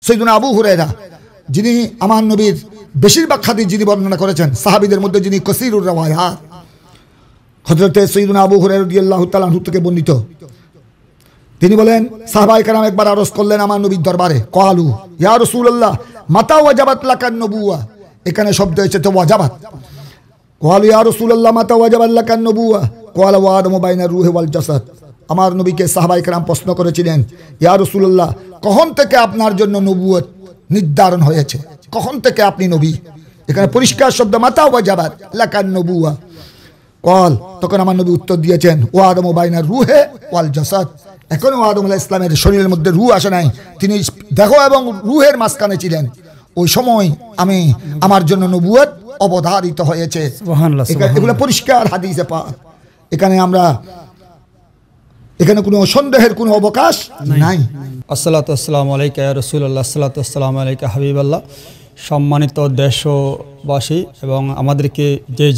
সাইয়্যিদুনা আবু হুরায়রা যিনি আমার নবীর বেশিরভাগ হাদিস যিনি বর্ণনা করেছেন, সাহাবীদের মধ্যে যিনি কাসীরুর রাওয়ায়াত, হযরতে সাইয়্যিদুনা আবু হুরায়রা রাদিয়াল্লাহু তাআলা আনহু থেকে বর্ণিত। তিনি বলেন, সাহাবায়ে কেরাম একবার আরজ করলেন আমার নবীর দরবারে, ক্বালু ইয়া রাসূলুল্লাহ মাতা ওয়াজাবাত লাকান নবুওয়া। এখানে শব্দ এসেছে ওয়াজাবাত। ক্বালু ইয়া রাসূলুল্লাহ মাতা ওয়াজাবাত লাকান নবুওয়া ক্বালা ওয়া আদমু বাইনা রূহি ওয়াল জাসাদ। আমার নবীকে সাহাবায়ে কেরাম প্রশ্ন করেছিলেন, ইয়া রাসূলুল্লাহ কখন থেকে আপনার জন্য নবুয়ত নির্ধারণ হয়েছে, কখন থেকে আপনি নবী? এখানে পরিষ্কার শব্দ মাতা ওয়াজাবাত লাকান নবুওয়া। ক্বাল, তখন আমার নবী উত্তর দিয়েছেন, ওয়া আদমু বাইনা রূহি ওয়াল জাসাদ। এখনো আদম আলাইহিস সালামের শরীরের মধ্যে রূহ আসে নাই, তিনি দেহ এবং রূহের মাঝখানে ছিলেন। ওই সময় আমার জন্য নবুয়ত অবধারিত হয়েছে। সুবহানাল্লাহ। এগুলো পরিষ্কার হাদিসে পাক। এখানে কোনো সন্দেহের কোনো অবকাশ নাই। আসসালাতু আসসালামু আলাইকা ইয়া রাসূলুল্লাহ, আসসালাতু আসসালামু আলাইকা হাবিবাল্লাহ। সম্মানিত দেশবাসী এবং আমাদেরকে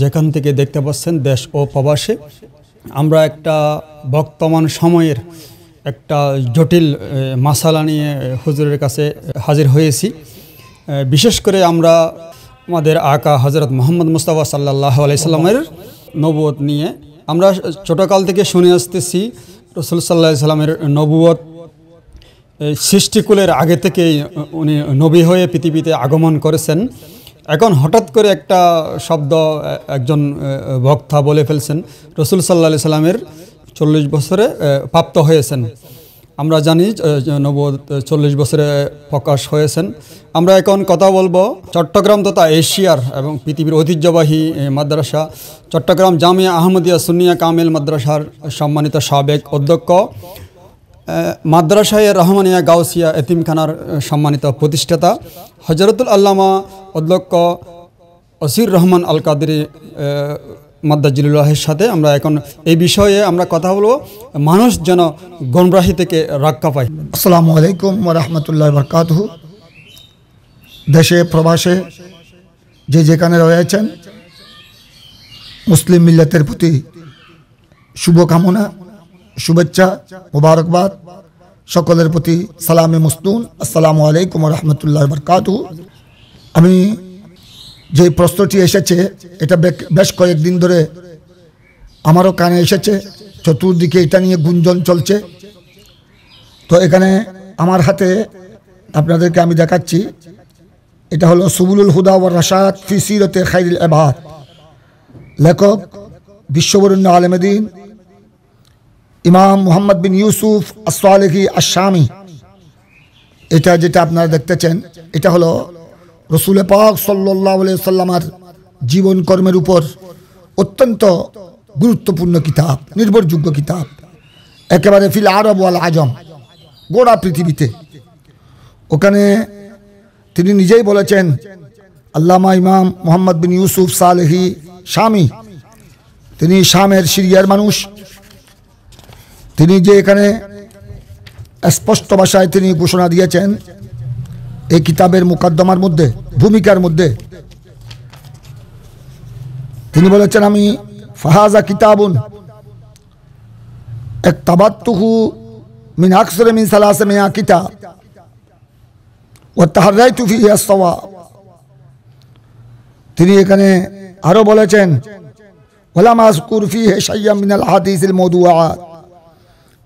যেখান থেকে দেখতে পাচ্ছেন দেশ ও প্রবাসে, আমরা একটা বর্তমান সময়ের একটা জটিল মাসালা নিয়ে হুজুরের কাছে হাজির হয়েছি। বিশেষ করে আমরা আমাদের আকা হযরত মুহাম্মদ মুস্তাফা সাল্লাল্লাহু আলাইহি সাল্লামের নবুয়ত নিয়ে আমরা ছোটকাল থেকে শুনে আসতেছি। রাসূল সাল্লাল্লাহু আলাইহি সাল্লামের নবুয়ত সৃষ্টিকুলের আগে থেকেই উনি নবী হয়ে পৃথিবীতে আগমন করেছেন। এখন হঠাৎ করে একটা শব্দ একজন বক্তা বলে ফেলছেন, রাসূল সাল্লাল্লাহু আলাইহি সাল্লামের 40 বছরে প্রাপ্ত হয়েছেন। আমরা জানি নবুয়ত 40 বছরে প্রকাশ হয়েছেন। আমরা এখন কথা বলবো চট্টগ্রাম তথা এশিয়ার এবং পৃথিবীর ঐতিহ্যবাহী মাদ্রাসা চট্টগ্রাম জামিয়া আহমদিয়া সুন্নিয়া কামিল মাদ্রাসার সম্মানিত সাবেক অধ্যক্ষ, মাদ্রাসায়ে রহমানিয়া গাউসিয়া এতিমখানার সম্মানিত প্রতিষ্ঠাতা হযরতুল আল্লামা অধ্যক্ষ অসির রহমান আল কাদেরী মাদ্দাজিলুল্লাহের সাথে আমরা এখন এই বিষয়ে আমরা কথা বলবো, মানুষ যেন গোমরাহি থেকে রক্ষা পায়। আসসালামু আলাইকুম ওয়া রাহমাতুল্লাহি ওয়া বারাকাতুহু। দেশে প্রবাসে যে যেখানে রয়েছেন মুসলিম মিল্লাতের প্রতি শুভকামনা, শুভেচ্ছা, মোবারকবাদ। সকলের প্রতি সালামে মুসনুন, আসসালামু আলাইকুম ওয়া রাহমাতুল্লাহি ওয়া বারাকাতুহু। আমি যে প্রশ্নটি এসেছে এটা বেশ কয়েকদিন ধরে আমারও কানে এসেছে, চতুর্দিকে এটা নিয়ে গুঞ্জন চলছে। তো এখানে আমার হাতে আপনাদেরকে আমি দেখাচ্ছি, এটা হলো সুবুলুল হুদা ওয়া রাশাদ ফি সিরাতে খায়রুল ইবাদ, লেখক বিশ্ববরেণ্য আলেমে দ্বীন ইমাম মুহাম্মদ বিন ইউসুফ আস-সালেহি আশ-শামি। এটা যেটা আপনারা দেখতেছেন এটা হলো রাসূল পাক সাল্লাল্লাহু আলাইহি ওয়াসাল্লামের জীবন কর্মের উপর অত্যন্ত গুরুত্বপূর্ণ কিতাব, নির্ভরযোগ্য কিতাব, একেবারে ফিল আরব ওয়াল আজম, গোড়া পৃথিবীতে। ওখানে তিনি নিজেই বলেছেন, আল্লামা ইমাম মুহাম্মদ বিন ইউসুফ সালেহি শামি, তিনি শামের সিরিয়ার মানুষ। তিনি যে এখানে স্পষ্ট ভাষায় তিনি ঘোষণা দিয়েছেন এই কিতাবের মুকদ্দমার মধ্যে, ভূমিকার মধ্যে তিনি বলেছেন, আমি ফাহাজা কিতাবুন ইকতাবাতুহু মিন আকসার মিন 300 কিতাব ওয়া তাহারাইতু ফিহি আস-সাওয়াব। তিনি এখানে আরো বলেছেন, ওয়ালা মাযকুর ফিহি শাইয়্যান মিনাল হাদিসিল মাওদুআত।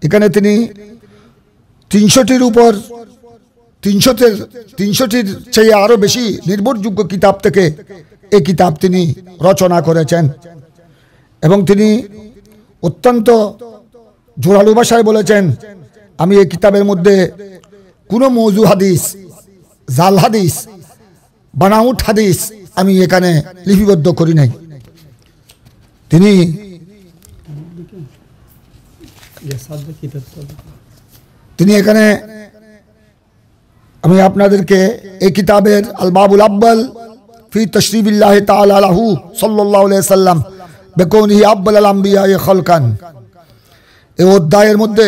এখানে তিনি 300টির উপর 300টির চেয়ে আরো বেশি নির্ভরযোগ্য কিতাব থেকে এই কিতাব তিনি রচনা করেছেন। এবং তিনি অত্যন্ত জোরালো ভাষায় বলেছেন, আমি এই কিতাবের মধ্যে কোনো মৌজু হাদিস, জাল হাদিস, বানাউট হাদিস আমি এখানে লিপিবদ্ধ করি নাই। তিনি এখানে আমি আপনাদেরকে এই কিতাবের আল বাবুল আব্বাল ফি তাশরিফিল্লাহি তাআলা লাহু সাল্লাল্লাহু আলাইহি সাল্লাম বিকাউনিহি আফদাল আম্বিয়া খালকান, এই অধ্যায়ের মধ্যে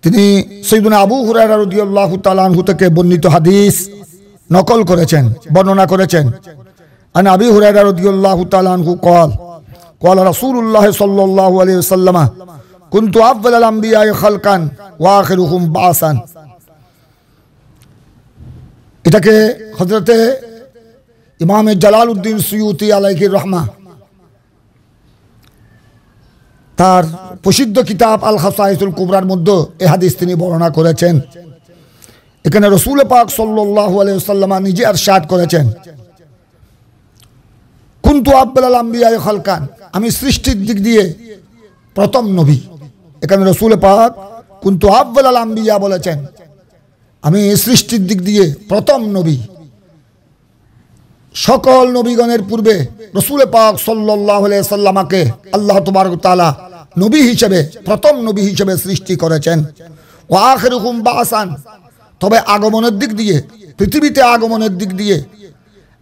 তিনি সাইয়্যিদুনা আবু হুরায়রা রাদিয়াল্লাহু তাআলা আনহু থেকে বর্ণিত হাদিস নকল করেছেন, বর্ণনা করেছেন। আন আবি হুরায়রা রাদিয়াল্লাহু তাআলা আনহু قال قال رسول الله صلى الله عليه وسلم كنت أفضل الأنبياء خلقا وآخرهم بعثا। এটাকে হযরতে ইমাম জালালউদ্দিন সুয়ুতি আলাইহির রহমা তার প্রসিদ্ধ কিতাব আল খাসাইসুল কুবরার মধ্যে এই হাদিস তিনি বর্ণনা করেছেন। এখানে রাসূল পাক সাল্লাল্লাহু আলাইহি ওয়াসাল্লাম নিজে ইরশাদ করেছেন, কুনতু আব্বাল আম্বিয়া খালকান, আমি সৃষ্টির দিক দিয়ে প্রথম নবী। এখানে রাসূল পাক কুনতু আব্বাল আম্বিয়া বলেছেন, আমি সৃষ্টির দিক দিয়ে প্রথম নবী। সকল নবীগণের পূর্বে রাসূল পাক সাল্লাল্লাহু আলাইহি ওয়াসাল্লামকে আল্লাহ তাবারক ওয়া তাআলা নবী হিসেবে, প্রথম নবী হিসেবে সৃষ্টি করেছেন। ওয়া আখিরুহুম বাসান, তবে আগমনের দিক দিয়ে, পৃথিবীতে আগমনের দিক দিয়ে,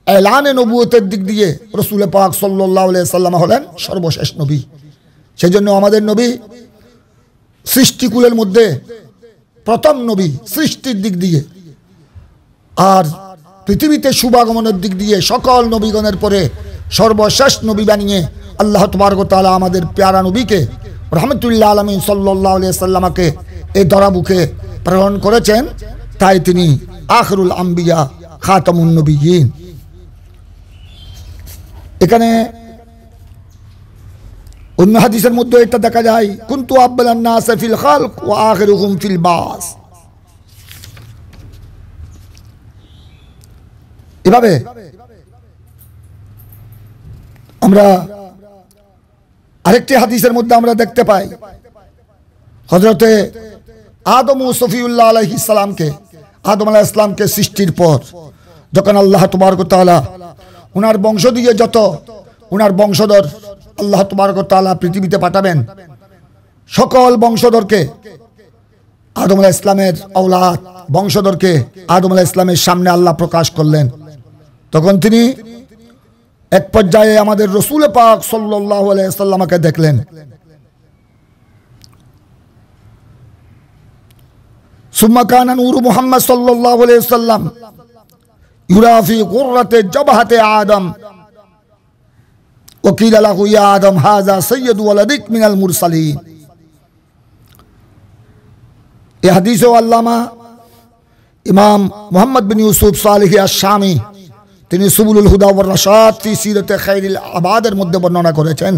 এলানে নবুয়তের দিক দিয়ে রাসূল পাক সাল্লাল্লাহু আলাইহি ওয়াসাল্লাম হলেন সর্বশেষ নবী। সেজন্য আমাদের নবী সৃষ্টিকুলের মধ্যে প্রথম নবী সৃষ্টির দিক দিয়ে, আর পৃথিবীতে শুভাগমনের দিক দিয়ে সকল নবীগণের পরে সর্বশেষ নবী বানিয়ে আল্লাহ তাবারক ওয়া তাআলা আমাদের প্যারা নবীকে রাহমাতুল্লাহ আলামিন সাল্লাল্লাহু আলাইহি ওয়াসাল্লামকে এই ধরাবুকে প্রেরণ করেছেন। তাই তিনি আখিরুল আম্বিয়া খাতামুন নবিয়্যিন। এখানে অন্য হাদিসের মধ্যে এটা দেখা যায়, কুনতু আব্বালান নাস ফিল খালক ওয়া আখিরুহুম ফিল বাস। এভাবে আমরা আরেকটি হাদিসের মধ্যে আমরা দেখতে পাই, হযরতে আদম ও সফিউল্লাহ আলাইহিস সালামকে, আদম আলাইহিস সালামকে সৃষ্টির পর যখন আল্লাহ তাবারক ওয়া তাআলা ওনার বংশ দিয়ে যত ওনার বংশধর আল্লাহ তাবারক ওয়া তাআলা পৃথিবীতে পাঠাবেন, সকল বংশধরকে, আদম আলাইহিস সালামের আওলাদ বংশধরকে আদম আলাইহিস সালামের সামনে আল্লাহ প্রকাশ করলেন। তখন তিনি এক পর্যায়ে আমাদের রাসূল পাক সাল্লাল্লাহু আলাইহি ওয়াসাল্লামকে দেখলেন। সুম্মা কানা নূরু মুহাম্মদ সাল্লাল্লাহু আলাইহি ওয়াসাল্লাম ইউরা ফি কুররাতি জাবহাতি আদম ওয়া কিলা লাহু ইয়া আদম হাযা সাইয়্যিদু ওয়ালাদিক মিনাল মুরসালিন। এই হাদিসে আল্লামা ইমাম মুহাম্মদ বিন ইউসুফ সালেহি আশ-শামি তিনি সুবুলুল হুদা ওয়ার রাশাদ ফি সিরাতে খায়রিল আবাদের মধ্যে বর্ণনা করেছেন,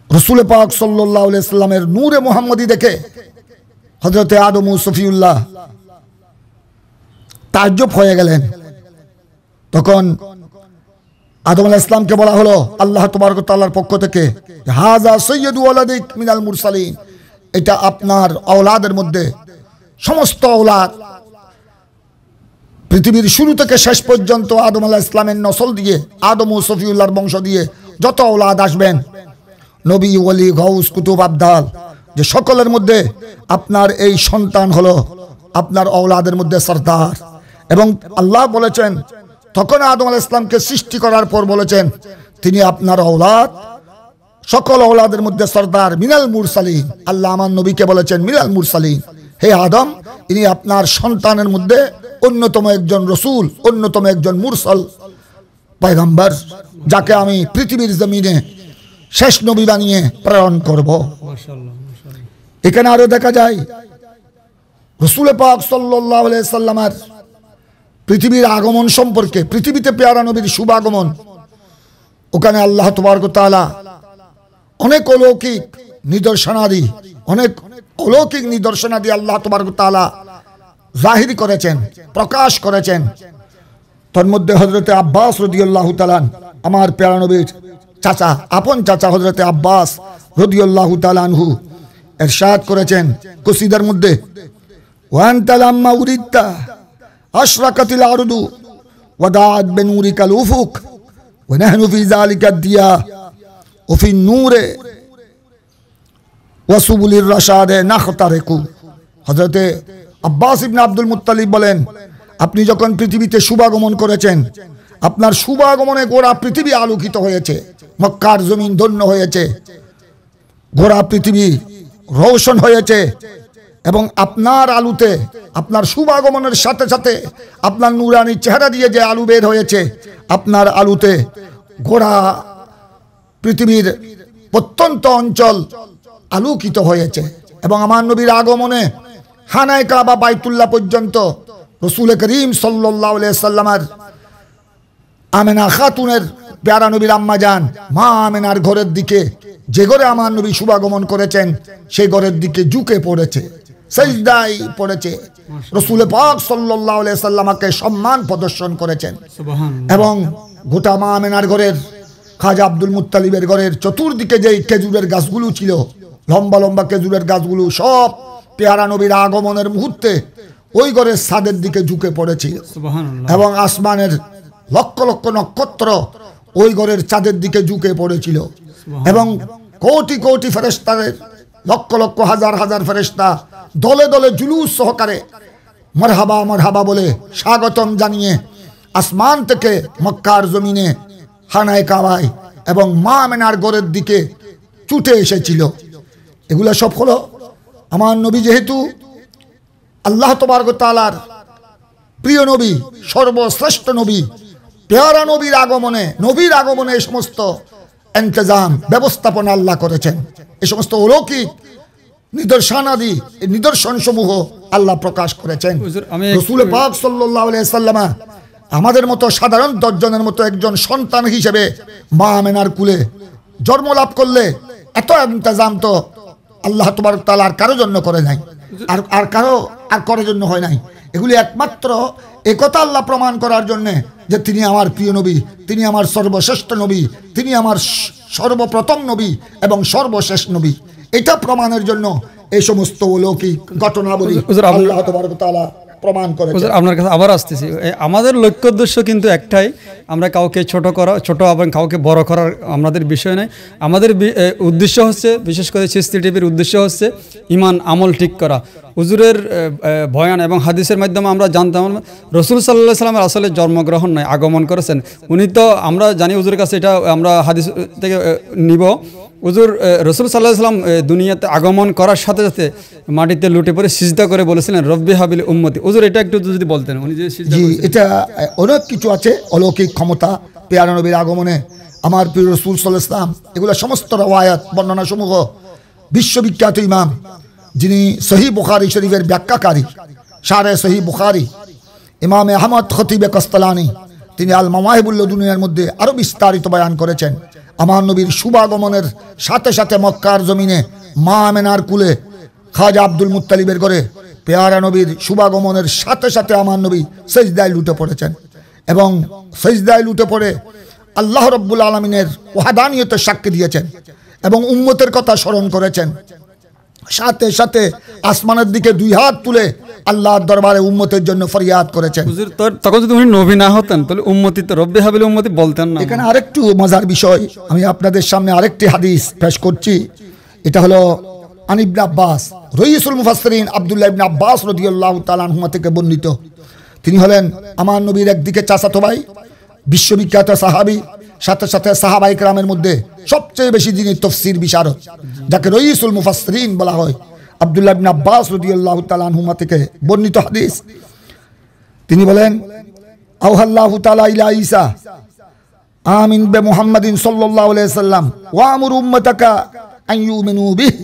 রাসূল পাক সাল্লাল্লাহু আলাইহি ওয়াসাল্লামের নূরে মুহাম্মদী দেখে হযরতে আদম ও সফিউল্লাহ তাজ্জব হয়ে গেলেন। তখন আদম আলাইহিস সালামকে বলা হলো আল্লাহ তাবারক ওয়া তাআলার পক্ষ থেকে, হাযা সাইয়্যিদু ওয়ালাদিক মিনাল মুরসালিন, এটা আপনার আওলাদের মধ্যে সমস্ত আওলাদ পৃথিবীর শুরু থেকে শেষ পর্যন্ত আদম আলাইহিস সালামের নসল দিয়ে, আদম ও সফিউল্লাহর বংশ দিয়ে যত আওলাদ আসবেন, নবী ওলি গাউস কুতুব আবদাল, যে সকলের মধ্যে আপনার এই সন্তান হলো আপনার আওলাদের মধ্যে সরদার। এবং আল্লাহ বলেছেন, তখন আদম আলাইহিস সালামকে সৃষ্টি করার পর বলেছেন, তিনি আপনার আওলাদ, সকল আওলাদের মধ্যে সরদার মিনাল মুরসালিন। আল্লাহ আমার নবীকে বলেছেন মিনাল মুরসালিন, হে আদম, ইনি আপনার সন্তানের মধ্যে অন্যতম একজন রসুল, অন্যতম একজন মুরসাল পয়গম্বর, যাকে আমি পৃথিবীর জমিনে শেষ নবী বানিয়ে প্রেরণ করব। এখানে আরো দেখা যায় রাসূল পাক সাল্লাল্লাহু আলাইহি ওয়াসাল্লামের পৃথিবীর আগমন সম্পর্কে, পৃথিবীতে পেয়ারা নবীর শুভাগমন, ওখানে আল্লাহ তাবারক ওয়া তাআলা অনেক অলৌকিক নিদর্শনাদি, অনেক অলৌকিক নিদর্শনাদি আল্লাহ তাবারক ওয়া তাআলা জাহির করেছেন, প্রকাশ করেছেন। তার মধ্যে হযরতে আব্বাস রাদিয়াল্লাহু তাআলা, আমার প্যারা নবীর চাচা, আপন চাচা হযরতে আব্বাস রাদিয়াল্লাহু তাআলা আনহু ইরশাদ করেছেন কসিদার মধ্যে, ওয়া আনতা লাম্মা উরিদতা আশরাকাতিল আরদু ওয়া দাআত বিনুরিকাল উফুক ওয়া নাহনু ফি যালিকা দিয়া ওয়া ফি নূরে ওয়া সুবুলির রাশাদে নাখতারিকু। হযরতে আব্বাস ইবনে আব্দুল মুত্তালিব বলেন, আপনি যখন পৃথিবীতে শুভাগমন করেছেন, আপনার শুভাগমনে গোটা পৃথিবী আলোকিত হয়েছে, মক্কার জমিন ধন্য হয়েছে, গোটা পৃথিবী রৌশন হয়েছে। এবং আপনার আলোতে, আপনার শুভাগমনের সাথে সাথে আপনার নূরানি চেহারা দিয়ে যে আলো বের হয়েছে, আপনার আলোতে গোটা পৃথিবীর প্রত্যন্ত অঞ্চল আলোকিত হয়েছে। এবং আমার নবীর আগমনে খানায়ে কাবা বাইতুল্লাহ পর্যন্ত রসুল করিম সাল্লাল্লাহু আলাইহি সাল্লামের আমেনা খাতুনের প্যারা নবীর আম্মা যান মা আমেনার ঘরের দিকে, যে ঘরে আমার নবী শুভাগমন করেছেন সেই ঘরের দিকে ঝুঁকে পড়েছে, সিজদায় পড়েছে। রসুল পাক সাল্লাল্লাহু আলাইহি সাল্লামকে সম্মান প্রদর্শন করেছেন। এবং গোটা মা আমেনার ঘরের, খাজা আব্দুল মুত্তালিবের ঘরের চতুর্দিকে যে খেজুরের গাছগুলো ছিল, লম্বা লম্বা খেজুরের গাছগুলো সব পেয়ারা নবীর আগমনের মুহূর্তে ওই ঘরের ছাদের দিকে ঝুঁকে পড়েছিল। এবং আসমানের লক্ষ লক্ষ নক্ষত্র ওই ঘরের চাঁদের দিকে ঝুঁকে পড়েছিল। এবং কোটি কোটি ফেরেশতাদের, লক্ষ লক্ষ হাজার হাজার ফেরেশতা দলে দলে জুলুস সহকারে মারহাবা মারহাবা বলে স্বাগতম জানিয়ে আসমান থেকে মক্কার জমিনে খানায়ে কাবায় এবং মা আমেনার ঘরের দিকে ছুটে এসেছিল। এগুলো সব হলো আমার নবী যেহেতু আল্লাহ তাবারক ওয়া তাআলার প্রিয় নবী, সর্বশ্রেষ্ঠ নবী, পেয়ারা নবীর আগমনে এই সমস্ত ইন্তজাম ব্যবস্থাপনা আল্লাহ করেছেন। এই সমস্ত অলৌকিক নিদর্শনাদি, নিদর্শন সমূহ আল্লাহ প্রকাশ করেছেন। রাসূল পাক সাল্লাল্লাহু আলাইহি সাল্লাম আমাদের মতো সাধারণ 10 জনের মতো একজন সন্তান হিসেবে মা আমেনার কুলে জন্ম লাভ করলে এত ইন্তজাম তো আল্লাহ তাবারক ওয়া তাআলা আর কারো জন্য করে নাই, আর কারো জন্য হয় নাই। এগুলি একমাত্র একথা আল্লাহ প্রমাণ করার জন্য যে তিনি আমার প্রিয় নবী, তিনি আমার সর্বশ্রেষ্ঠ নবী, তিনি আমার সর্বপ্রথম নবী এবং সর্বশেষ নবী। এটা প্রমাণের জন্য এই সমস্ত অলৌকিক ঘটনাবলী আল্লাহ তাবারক ওয়া তাআলা প্রমাণ করেছেন। আপনার কাছে আবার আসতেছি, আমাদের লক্ষ্য উদ্দেশ্য কিন্তু একটাই, আমরা কাউকে ছোট এবং কাউকে বড় করার আমাদের বিষয় নয়। আমাদের উদ্দেশ্য হচ্ছে, বিশেষ করে চিশতি টিভির উদ্দেশ্য হচ্ছে ঈমান আমল ঠিক করা। হুজুরের বয়ান এবং হাদিসের মাধ্যমে আমরা জানতাম রাসূল সাল্লাল্লাহু আলাইহি ওয়াসাল্লাম আসলে জন্মগ্রহণ নয়, আগমন করেছেন। উনি তো, আমরা জানি হুজুরের কাছে এটা আমরা হাদিস থেকে নিব, হুজুর রাসূল সাল্লাল্লাহু আলাইহি ওয়াসাল্লাম দুনিয়াতে আগমন করার সাথে সাথে মাটিতে লুটে পড়ে সিজদা করে বলেছিলেন রব্বি হাবিল উম্মতি। হুজুর এটা একটু যদি বলতেন, উনি যে সিজদা করেছেন। এটা অনেক কিছু আছে অলৌকিক ক্ষমতা পেয়ারা নবীর আগমনে। আমার প্রিয় রাসূল সাল্লাল্লাহু আলাইহি ওয়াসাল্লাম, এগুলো সমস্ত রওয়ায়াত বর্ণনা সমূহ বিশ্ববিখ্যাত ইমাম, যিনি সহিহ বুখারী শরীফের ব্যাখ্যাকারী, শারে সহিহ বুখারী, ইমাম আহমদ খতিবে কস্তালানি, তিনি আল মাওয়াহিবুল লদুনিয়ার মধ্যে আরো বিস্তারিত বয়ান করেছেন। আমার নবীর শুভাগমনের সাথে সাথে মক্কার জমিনে মা আমেনার কুলে খাজা আব্দুল মুত্তালিবের ঘরে পেয়ারা নবীর শুভাগমনের সাথে সাথে আমার নবী সিজদায় লুটে পড়েছেন। এবং সিজদায় লুটে পড়ে আল্লাহ রাব্বুল আলামিনের ওয়াহদানিয়তের সাক্ষ্য দিয়েছেন এবং উম্মতের কথা স্মরণ করেছেন। সাথে সাথে আসমানের দিকে 2 হাত তুলে আল্লাহর দরবারে উম্মতের জন্য ফরিয়াদ করেছেন। হুজুর তখন যদি উনি নবী না হতেন তাহলে উম্মতি তো রব্বি হাবিল উম্মতি বলতেন না। এখানে আরেকটু মজার বিষয়, আমি আপনাদের সামনে আরেকটি হাদিস পেশ করছি। এটা হলো আন ইবনে আব্বাস, রাইসুল মুফাসসিরিন আব্দুল্লাহ ইবনে আব্বাস রাদিয়াল্লাহু তাআলা আনহুমা থেকে বর্ণিত। তিনি হলেন আমার নবীর একদিকে চাচাতো ভাই, বিশ্ববিখ্যাত সাহাবী, সাথে সাথে সাহাবায়ে কেরামের মধ্যে সবচেয়ে বেশি যিনি তাফসীর বিশারদ, যাকে রাইসুল মুফাসসিরিন বলা হয়, আব্দুল্লাহ ইবনে আব্বাস রাদিয়াল্লাহু তাআলা আনহুমা থেকে বর্ণিত হাদিস। তিনি বলেন, আওহাল্লাহু তাআলা ইলা ঈসা আমিন বে মুহাম্মাদিন সাল্লাল্লাহু আলাইহি সাল্লাম ওয়া আমুর উম্মাতাকা আন ইউমিনু বিহি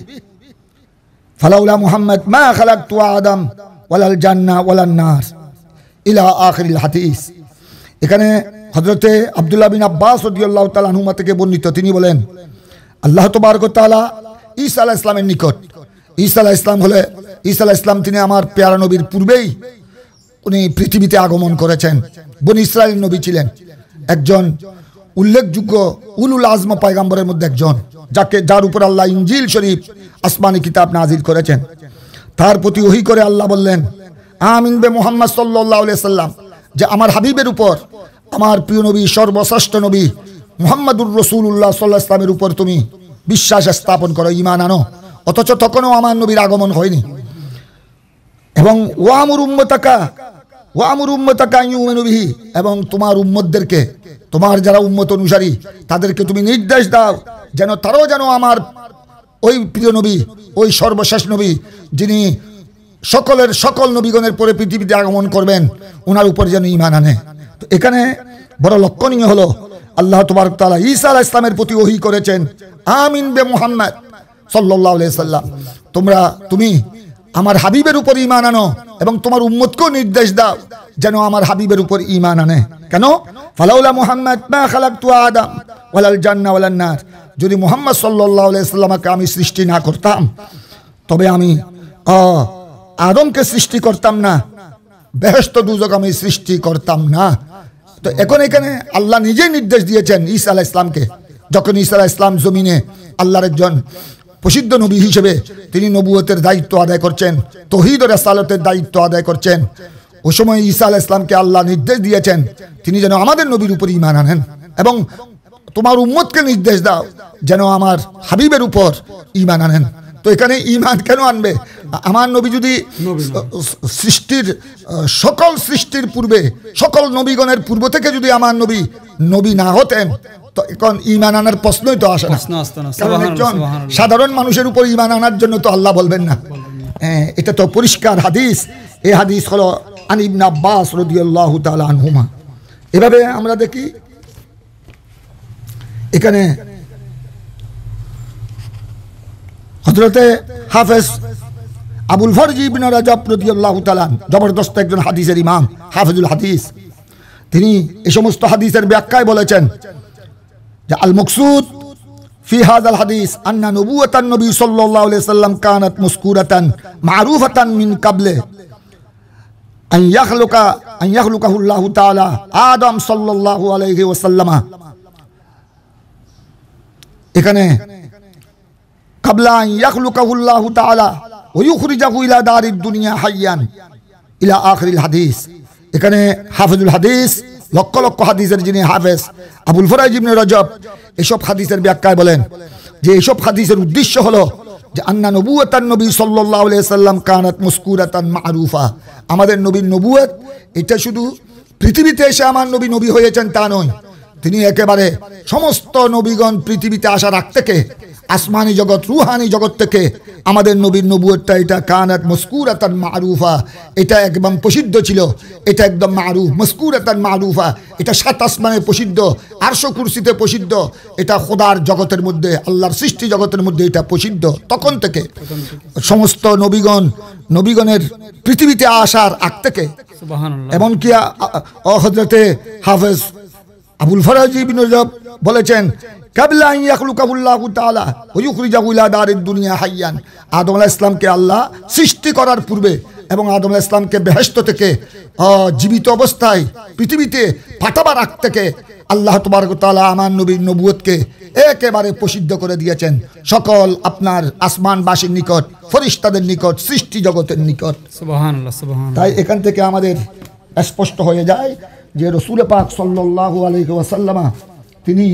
ফালাউলা মুহাম্মদ মা খালাকতু আদম ওয়ালাল জান্নাহ ওয়ালান নার ইলা আখিরিল হাদিস। এখানে হযরতে আব্দুল্লাহ বিন আব্বাস রাদিয়াল্লাহু তাআলা আনহুমা থেকে বর্ণিত, তিনি বলেন, আল্লাহ তাবারক ওয়া তাআলা ঈসা আলাইহিস সালামের নিকট, ঈসা আলাইহিস সালাম তিনি আমার প্যারা নবীর পূর্বেই উনি পৃথিবীতে আগমন করেছেন। বনি ইসরাইল নবী ছিলেন, একজন উল্লেখযোগ্য উলুল আজম পয়গম্বরের মধ্যে একজন, যার উপর আল্লাহ ইনজিল শরীফ আসমানি কিতাব নাজিল করেছেন। তার প্রতি ওহী করে আল্লাহ বললেন, আমিন বে মুহাম্মদ সাল্লাল্লাহু আলাইহি সাল্লাম, যে আমার হাবিবের উপর, আমার প্রিয় নবী, সর্বশ্রেষ্ঠ নবী মুহাম্মদুর রাসূলুল্লাহ সাল্লাল্লাহু আলাইহি সাল্লামের উপর তুমি বিশ্বাস স্থাপন করো, ঈমান আনো। অথচ তখনও আমার নবীর আগমন হয়নি। এবং ওয়ামুর উম্মতাকা ইউমিনু বিহি, এবং তোমার উম্মতদেরকে, তোমার যারা উম্মত অনুসারী তাদেরকে তুমি নির্দেশ দাও যেন তারাও যেন আমার ওই প্রিয় নবী, ওই সর্বশেষ নবী, যিনি সকল নবীগণের পরে পৃথিবীতে আগমন করবেন, ওনার উপর যেন ঈমান আনে। তো এখানে বড় লক্ষণীয় হলো আল্লাহ তাবারক তাআলা ঈসা আলাইহিস সালামের প্রতি ওহী করেছেন, আমিন বে মুহাম্মদ সাল্লাল্লাহু আলাইহি সাল্লাম, তুমি আমার হাবিবের উপর ঈমান আনো এবং তোমার উম্মতকেও নির্দেশ দাও যেন আমার হাবিবের উপর ঈমান আনে। কেন? ফালাউলা মুহাম্মদ মা খালাকতু আদম ওয়ালাল জান্নাহ ওয়ালান নার, যদি মুহাম্মদ সাল্লাল্লাহু আলাইহি ওয়াসাল্লামকে আমি সৃষ্টি না করতাম তবে আমি আদমকে সৃষ্টি করতাম না, বেহেশত দুজক আমি সৃষ্টি করতাম না। তো এখন এখানে আল্লাহ নিজেই নির্দেশ দিয়েছেন ঈসা আলাইহিস সালামকে, যখন ঈসা আলাইহিস সালাম জমিনে আল্লাহর একজন প্রসিদ্ধ নবী হিসেবে তিনি নবুয়তের দায়িত্ব আদায় করছেন, তৌহিদ ও রিসালাতের দায়িত্ব আদায় করছেন, ওই সময় ঈসা আলাইহিস সালামকে আল্লাহ নির্দেশ দিয়েছেন তিনি যেন আমাদের নবীর উপর ঈমান আনেন এবং তোমার উম্মতকে নির্দেশ দাও যেন আমার হাবিবের উপর ঈমান আনেন। তো এখানে ঈমান কেন আনবে? আমার নবী যদি সৃষ্টির সকল সৃষ্টির পূর্বে সকল নবীগণের পূর্ব থেকে যদি আমার নবী না হতেন তো এখন ঈমান আনার প্রশ্নই তো আসে না। কারণ একজন সাধারণ মানুষের উপর ঈমান আনার জন্য তো আল্লাহ বলবেন না। এটা তো পরিষ্কার হাদিস। এই হাদিস হলো আন ইবনে আব্বাস রাদিয়াল্লাহু তাআলা আনহুমা। এভাবে আমরা দেখি এখানে হযরতে হাফেজ আবুল ফরজ ইবনে রাজব রাদিয়াল্লাহু তাআলা জবরদস্ত একজন হাদিসের ইমাম, হাফেজুল হাদিস, তিনি এই সমস্ত হাদিসের ব্যাখ্যায় বলেছেন যে আল মাকসুদ ফি হাযাল হাদিস আন্না নবুওয়াতান নবী সাল্লাল্লাহু আলাইহি ওয়াসাল্লাম কানাত মাসকুরাতান মারুফাতান মিন ক্বাবলে আন ইয়াখলুকাহু আল্লাহু তাআলা আদম সাল্লাল্লাহু আলাইহি ওয়াসাল্লাম। এখানে ক্বাবলা আন ইয়াখলুকাহু আল্লাহু তাআলা ওয়া ইউখরিজাহু ইলা দারিদ দুনিয়া হাইয়ান ইলা আখিরিল হাদিস। এখানে হাফেজুল হাদিস, লক্ষ লক্ষ হাদিসের যিনি হাফেজ আবুল ফরাজ ইবনে রজব এসব হাদিসের ব্যাখ্যায় বলেন যে এসব হাদিসের উদ্দেশ্য হলো যে আন্না নবুওয়াতান নবী সাল্লাল্লাহু আলাইহি ওয়াসাল্লাম কানাত মাসকুরাতান মারুফা, আমাদের নবীর নবুয়ত এটা শুধু পৃথিবীতে এসে আমার নবী হয়েছেন তা নয়, তিনি একেবারে সমস্ত নবীগণ পৃথিবীতে আসার আগ থেকে আসমানি জগৎ রুহানি জগৎ থেকে আমাদের নবীর নবুয়তটা এটা কানাত মাসকুরাতান মারুফা, এটা একদম প্রসিদ্ধ ছিল, এটা একদম মারুফ মাসকুরাতান মারুফা, এটা সাত আসমানে প্রসিদ্ধ, আরশ কুরসিতে প্রসিদ্ধ, এটা খোদার জগতের মধ্যে আল্লাহর সৃষ্টি জগতের মধ্যে এটা প্রসিদ্ধ তখন থেকে সমস্ত নবীগণের পৃথিবীতে আসার আগ থেকে। এমনকি হযরতে হাফেজ আবুল ফরাজ ইবনে রজব বলেছেন ক্বাবলা আন ইয়াখলুকাহু আল্লাহু তাআলা ওয়া ইউখরিজাহু ইলা দারিদ দুনিয়া হাইয়ান, আদম আলাইহিস সালামকে আল্লাহ সৃষ্টি করার পূর্বে এবং আদম আলাইহিস সালামকে বেহেশত থেকে জীবিত অবস্থায় পৃথিবীতে পাঠাবার আগ থেকে আল্লাহ তাবারক ওয়া তাআলা আমার নবীর নবুয়তকে একেবারে প্রসিদ্ধ করে দিয়েছেন সকল আপনার আসমানবাসীর নিকট, ফেরেশতাদের নিকট, সৃষ্টি জগতের নিকট। সুবহানাল্লাহ সুবহানাল্লাহ। তাই এখান থেকে আমাদের স্পষ্ট হয়ে যায় যে রাসূল পাক সাল্লাল্লাহু আলাইহি ওয়াসাল্লাম তিনি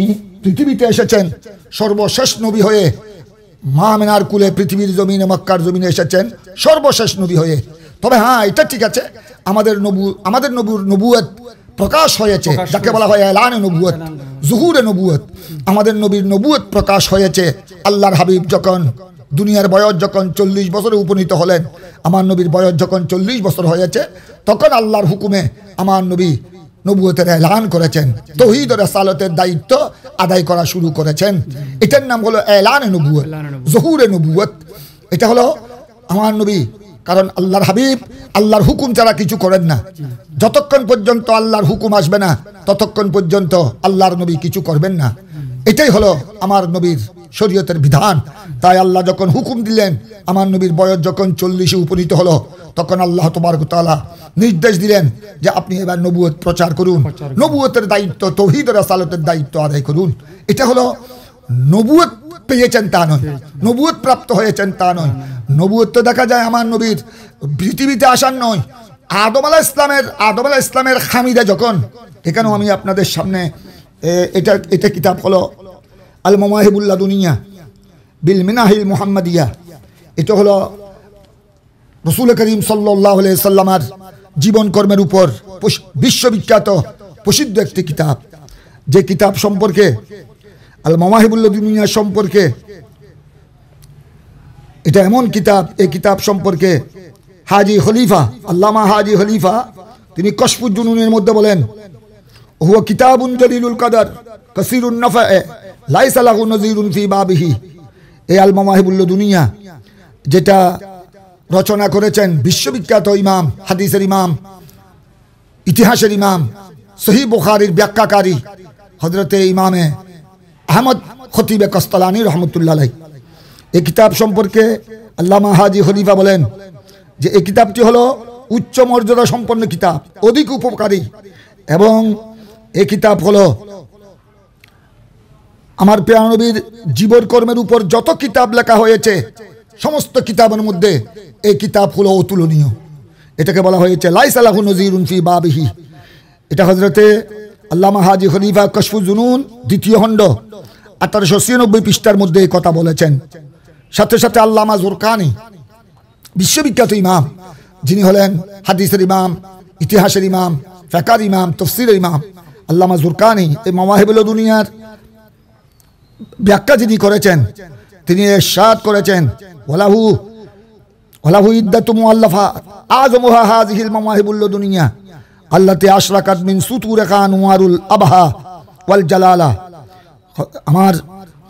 পৃথিবীতে এসেছেন সর্বশেষ নবী হয়ে, মা আমিনার কুলে পৃথিবীর জমিনে মক্কার জমিনে এসেছেন সর্বশেষ নবী হয়ে। তবে হ্যাঁ, এটা ঠিক আছে, আমাদের নবুয়ত প্রকাশ হয়েছে, যাকে বলা হয় এলানে নবুয়ত, জুহুরে নবুয়ত। আমাদের নবীর নবুয়ত প্রকাশ হয়েছে আল্লাহর হাবিব যখন দুনিয়ার বয়স যখন 40 বছরে উপনীত হলেন, আমার নবীর বয়স যখন 40 বছর হয়েছে তখন আল্লাহর হুকুমে আমার নবী নবুয়তের এলান করেছেন, তৌহিদ ও রিসালাতের দায়িত্ব আদায় করা শুরু করেছেন। এটার নাম হলো এলানে নবুয়ত, জহুরে নবুয়ত। এটা হলো আমার নবী, কারণ আল্লাহর হাবিব আল্লাহর হুকুম ছাড়া কিছু করেন না। যতক্ষণ পর্যন্ত আল্লাহর হুকুম আসবে না ততক্ষণ পর্যন্ত আল্লাহর নবী কিছু করবেন না। এটাই হলো আমার নবীর শরীয়তের বিধান। তাই আল্লাহ যখন হুকুম দিলেন, আমার নবীর বয়স যখন 40-এ উপনীত হলো, তখন আল্লাহ তাবারক ওয়া তাআলা নির্দেশ দিলেন যে আপনি এবার নবুয়ত প্রচার করুন, নবুয়তের দায়িত্ব, তৌহিদ ও রিসালাতের দায়িত্ব আদায় করুন। এটা হলো নবুয়ত পেয়েছেন তা নয়, নবুয়ত প্রাপ্ত হয়েছেন তা নয়। নবুয়ত তো দেখা যায় আমার নবীর পৃথিবীতে আসার নয়, আদম আলাইহিস সালামের খামিদা যখন, এখানেও আমি আপনাদের সামনে এটা কিতাব হলো আল মাওয়াহিবুল লাদুনিয়া বিল মিনাহিল মুহাম্মাদিয়া। এটা হলো রাসূল করিম সাল্লাল্লাহু আলাইহি ওয়াসাল্লামের জীবন কর্মের উপর বিশ্ববিখ্যাত প্রসিদ্ধ একটি কিতাব। যে কিতাব সম্পর্কে আল মাওয়াহিবুল লাদুনিয়া সম্পর্কে, এটা এমন কিতাব, এই কিতাব সম্পর্কে হাজি খলিফা আল্লামা হাজি খলিফা তিনি কশফুজ জুনুনের মধ্যে বলেন, হুয়া কিতাবুন জলিলুল কদর কাসীরুন নাফা লাইসা লাহু নযীরুন ফি বাবিহি। এই আল মাওয়াহিবুল লাদুনিয়া, যেটা রচনা করেছেন বিশ্ববিখ্যাত ইমাম, হাদিসের ইমাম, ইতিহাসের ইমাম, সহিহ বুখারীর ব্যাখ্যাকারী হযরতে ইমামে আহমদ খতিবে কস্তালানী রহমতুল্লাহ আলাইহি। এই কিতাব সম্পর্কে আল্লামা হাজি খলিফা বলেন যে এই কিতাবটি হলো উচ্চ মর্যাদা সম্পন্ন কিতাব, অধিক উপকারী, এবং এই কিতাব হলো আমার প্রিয় নবীর জীবন কর্মের উপর যত কিতাব লেখা হয়েছে সমস্ত কিতাবের মধ্যে এই কিতাব হলো অতুলনীয়। এটাকে বলা হয়েছে লাইসা লাহু নযীরুন ফি বাবিহি। এটা হযরতে আল্লামা হাজি খলিফা কশফুজ জুনুন দ্বিতীয় খণ্ড 1896 পৃষ্ঠার মধ্যে এই কথা বলেছেন। সাথে সাথে আল্লামা জুরকানি, বিশ্ববিখ্যাত ইমাম, যিনি হলেন হাদিসের ইমাম, ইতিহাসের ইমাম, ফিকহের ইমাম, তাফসীরের ইমাম, আল্লামা জুরকানি এই মাওয়াহিবুল দুনিয়ার ব্যাখ্যা যিনি করেছেন, তিনি ইরশাদ করেছেন ওয়ালাহু ইদ্দাতু মুআল্লাফাত আযমুহা হাযিহিল মাওয়াহিবুল দুনিয়া আল্লাতী আশরাকাত মিন সুতুরিহা আনওয়ারুল আবহা ওয়াল জালালা। আমার